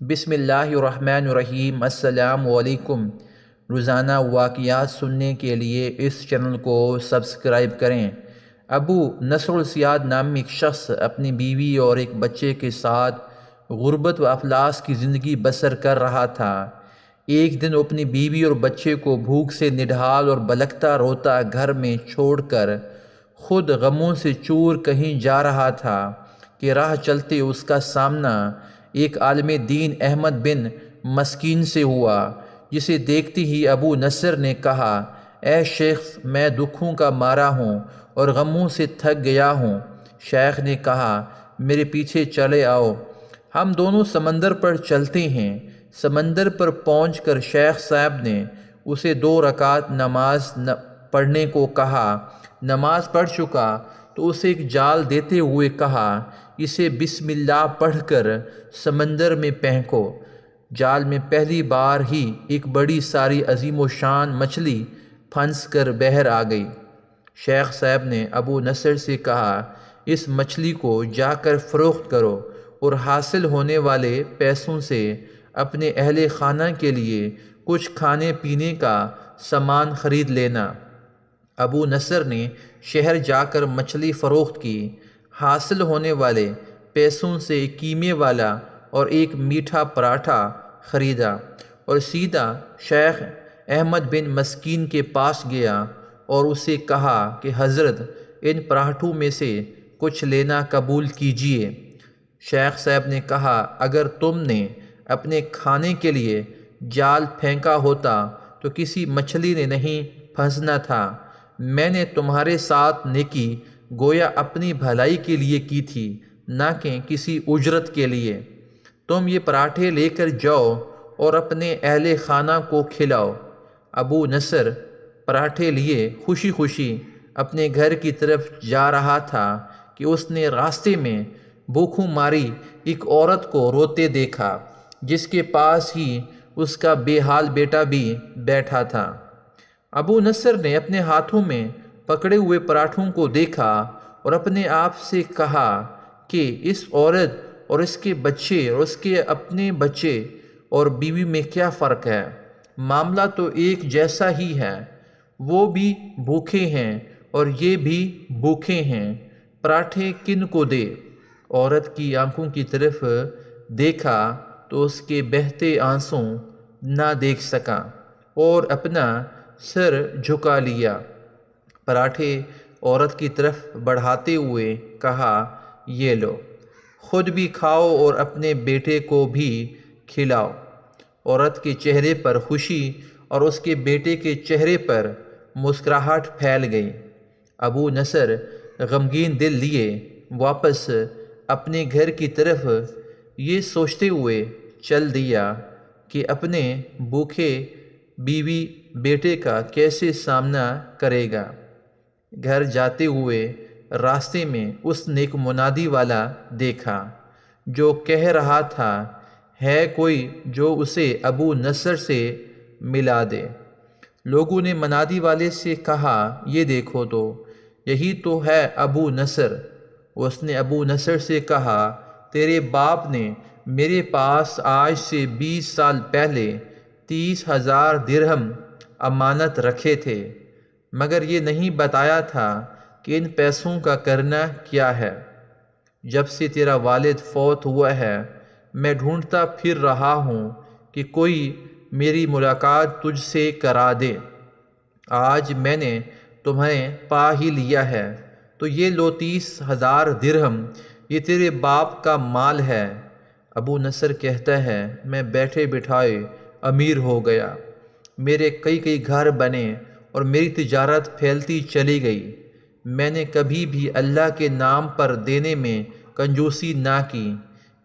بسم اللہ الرحمن الرحیم۔ السلام علیکم۔ روزانہ واقعات سننے کے لیے اس چینل کو سبسکرائب کریں۔ ابو نصر الزیات نامی ایک شخص اپنی بیوی اور ایک بچے کے ساتھ غربت و افلاس کی زندگی بسر کر رہا تھا۔ ایک دن وہ اپنی بیوی اور بچے کو بھوک سے نڈھال اور بلکتا روتا گھر میں چھوڑ کر خود غموں سے چور کہیں جا رہا تھا کہ راہ چلتے اس کا سامنا ایک عالم دین احمد بن مسکین سے ہوا، جسے دیکھتے ہی ابو نصر نے کہا، اے شیخ، میں دکھوں کا مارا ہوں اور غموں سے تھک گیا ہوں۔ شیخ نے کہا، میرے پیچھے چلے آؤ، ہم دونوں سمندر پر چلتے ہیں۔ سمندر پر پہنچ کر شیخ صاحب نے اسے 2 رکعت نماز پڑھنے کو کہا۔ نماز پڑھ چکا تو اسے ایک جال دیتے ہوئے کہا، اسے بسم اللہ پڑھ کر سمندر میں پھینکو۔ جال میں پہلی بار ہی ایک بڑی ساری عظیم و شان مچھلی پھنس کر باہر آ گئی۔ شیخ صاحب نے ابو نصر سے کہا، اس مچھلی کو جا کر فروخت کرو اور حاصل ہونے والے پیسوں سے اپنے اہل خانہ کے لیے کچھ کھانے پینے کا سامان خرید لینا۔ ابو نصر نے شہر جا کر مچھلی فروخت کی، حاصل ہونے والے پیسوں سے ایک قیمے والا اور ایک میٹھا پراٹھا خریدا اور سیدھا شیخ احمد بن مسکین کے پاس گیا اور اسے کہا کہ حضرت، ان پراٹھوں میں سے کچھ لینا قبول کیجیے۔ شیخ صاحب نے کہا، اگر تم نے اپنے کھانے کے لیے جال پھینکا ہوتا تو کسی مچھلی نے نہیں پھنسنا تھا۔ میں نے تمہارے ساتھ نیکی گویا اپنی بھلائی کے لیے کی تھی، نہ کہ کسی اجرت کے لیے۔ تم یہ پراٹھے لے کر جاؤ اور اپنے اہل خانہ کو کھلاؤ۔ ابو نصر پراٹھے لیے خوشی خوشی اپنے گھر کی طرف جا رہا تھا کہ اس نے راستے میں بھوکوں ماری ایک عورت کو روتے دیکھا، جس کے پاس ہی اس کا بے حال بیٹا بھی بیٹھا تھا۔ ابو نصر نے اپنے ہاتھوں میں پکڑے ہوئے پراٹھوں کو دیکھا اور اپنے آپ سے کہا کہ اس عورت اور اس کے بچے اور اس کے اپنے بچے اور بیوی میں کیا فرق ہے؟ معاملہ تو ایک جیسا ہی ہے۔ وہ بھی بھوکے ہیں اور یہ بھی بھوکے ہیں، پراٹھے کن کو دے؟ عورت کی آنکھوں کی طرف دیکھا تو اس کے بہتے آنسوں نہ دیکھ سکا اور اپنا سر جھکا لیا۔ پراٹھے عورت کی طرف بڑھاتے ہوئے کہا، یہ لو، خود بھی کھاؤ اور اپنے بیٹے کو بھی کھلاؤ۔ عورت کے چہرے پر خوشی اور اس کے بیٹے کے چہرے پر مسکراہٹ پھیل گئی۔ ابو نصر غمگین دل لیے واپس اپنے گھر کی طرف یہ سوچتے ہوئے چل دیا کہ اپنے بھوکے بیوی بیٹے کا کیسے سامنا کرے گا۔ گھر جاتے ہوئے راستے میں اس نے ایک منادی والا دیکھا جو کہہ رہا تھا، ہے کوئی جو اسے ابو نصر سے ملا دے؟ لوگوں نے منادی والے سے کہا، یہ دیکھو تو، یہی تو ہے ابو نصر۔ اس نے ابو نصر سے کہا، تیرے باپ نے میرے پاس آج سے 20 سال پہلے 30,000 درہم امانت رکھے تھے، مگر یہ نہیں بتایا تھا کہ ان پیسوں کا کرنا کیا ہے۔ جب سے تیرا والد فوت ہوا ہے، میں ڈھونڈتا پھر رہا ہوں کہ کوئی میری ملاقات تجھ سے کرا دے۔ آج میں نے تمہیں پا ہی لیا ہے، تو یہ لو 30,000 درہم، یہ تیرے باپ کا مال ہے۔ ابو نصر کہتا ہے، میں بیٹھے بٹھائے امیر ہو گیا، میرے کئی گھر بنے اور میری تجارت پھیلتی چلی گئی۔ میں نے کبھی بھی اللہ کے نام پر دینے میں کنجوسی نہ کی،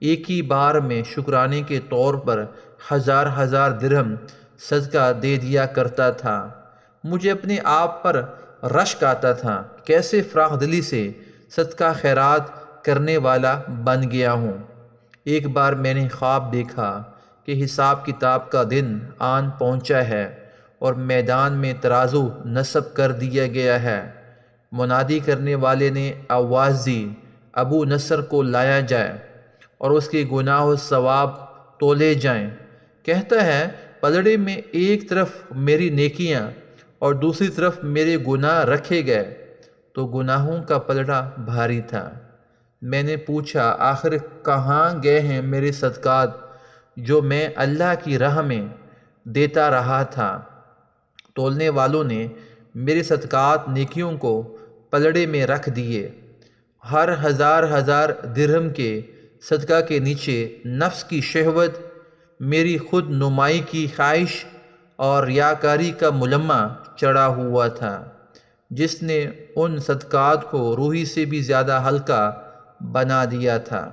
ایک ہی بار میں شکرانے کے طور پر 1000 درہم صدقہ دے دیا کرتا تھا۔ مجھے اپنے آپ پر رشک آتا تھا، کیسے فراخ دلی سے صدقہ خیرات کرنے والا بن گیا ہوں۔ ایک بار میں نے خواب دیکھا کہ حساب کتاب کا دن آن پہنچا ہے اور میدان میں ترازو نصب کر دیا گیا ہے۔ منادی کرنے والے نے آواز دی، ابو نصر کو لایا جائے اور اس کے گناہ و ثواب تولے جائیں۔ کہتا ہے پلڑے میں ایک طرف میری نیکیاں اور دوسری طرف میرے گناہ رکھے گئے تو گناہوں کا پلڑا بھاری تھا۔ میں نے پوچھا آخر کہاں گئے ہیں میرے صدقات جو میں اللہ کی راہ میں دیتا رہا تھا؟ تولنے والوں نے میرے صدقات نیکیوں کو پلڑے میں رکھ دیے۔ ہر ہزار درہم کے صدقہ کے نیچے نفس کی شہوت، میری خود نمائی کی خواہش اور ریاکاری کا ملمہ چڑھا ہوا تھا، جس نے ان صدقات کو روحی سے بھی زیادہ ہلکا بنا دیا تھا۔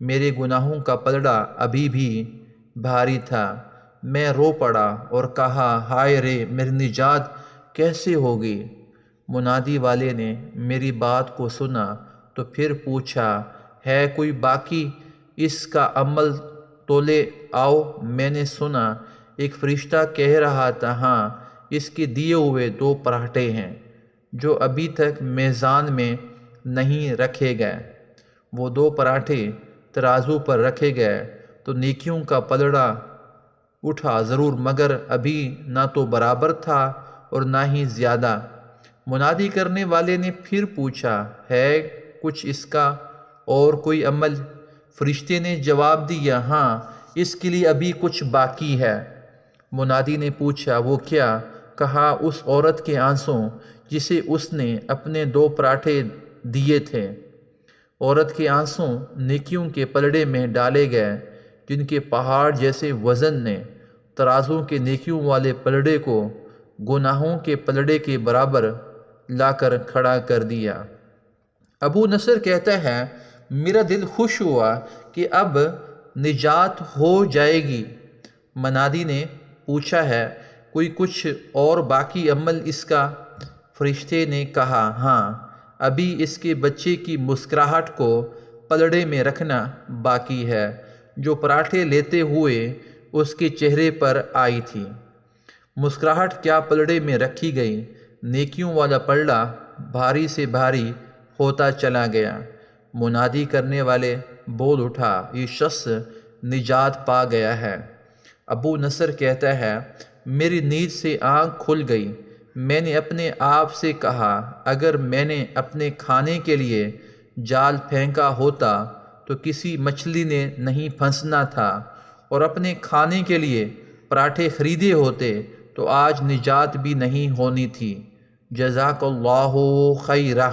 میرے گناہوں کا پلڑا ابھی بھی بھاری تھا۔ میں رو پڑا اور کہا ہائے رے، میری نجات کیسے ہوگی؟ منادی والے نے میری بات کو سنا تو پھر پوچھا ہے کوئی باقی اس کا عمل تولے آؤ؟ میں نے سنا ایک فرشتہ کہہ رہا تھا ہاں، اس کے دیے ہوئے 2 پراٹھے ہیں جو ابھی تک میزان میں نہیں رکھے گئے۔ وہ 2 پراٹھے ترازو پر رکھے گئے تو نیکیوں کا پلڑا اٹھا ضرور، مگر ابھی نہ تو برابر تھا اور نہ ہی زیادہ۔ منادی کرنے والے نے پھر پوچھا ہے کچھ اس کا اور کوئی عمل؟ فرشتے نے جواب دیا ہاں، اس کے لیے ابھی کچھ باقی ہے۔ منادی نے پوچھا وہ کیا؟ کہا اس عورت کے آنسوں جسے اس نے اپنے 2 پراٹھے دیے تھے۔ عورت کے آنسوں نیکیوں کے پلڑے میں ڈالے گئے جن کے پہاڑ جیسے وزن نے ترازو کے نیکیوں والے پلڑے کو گناہوں کے پلڑے کے برابر لا کر کھڑا کر دیا۔ ابو نصر کہتا ہے میرا دل خوش ہوا کہ اب نجات ہو جائے گی۔ منادی نے پوچھا ہے کوئی کچھ اور باقی عمل اس کا؟ فرشتے نے کہا ہاں، ابھی اس کے بچے کی مسکراہٹ کو پلڑے میں رکھنا باقی ہے جو پراٹھے لیتے ہوئے اس کے چہرے پر آئی تھی۔ مسکراہٹ کیا پلڑے میں رکھی گئی، نیکیوں والا پلڑا بھاری سے بھاری ہوتا چلا گیا۔ منادی کرنے والے بول اٹھا یہ شخص نجات پا گیا ہے۔ ابو نصر کہتا ہے میری نیند سے آنکھ کھل گئی۔ میں نے اپنے آپ سے کہا اگر میں نے اپنے کھانے کے لیے جال پھینکا ہوتا تو کسی مچھلی نے نہیں پھنسنا تھا، اور اپنے کھانے کے لیے پراٹھے خریدے ہوتے تو آج نجات بھی نہیں ہونی تھی۔ جزاک اللہ خیرہ۔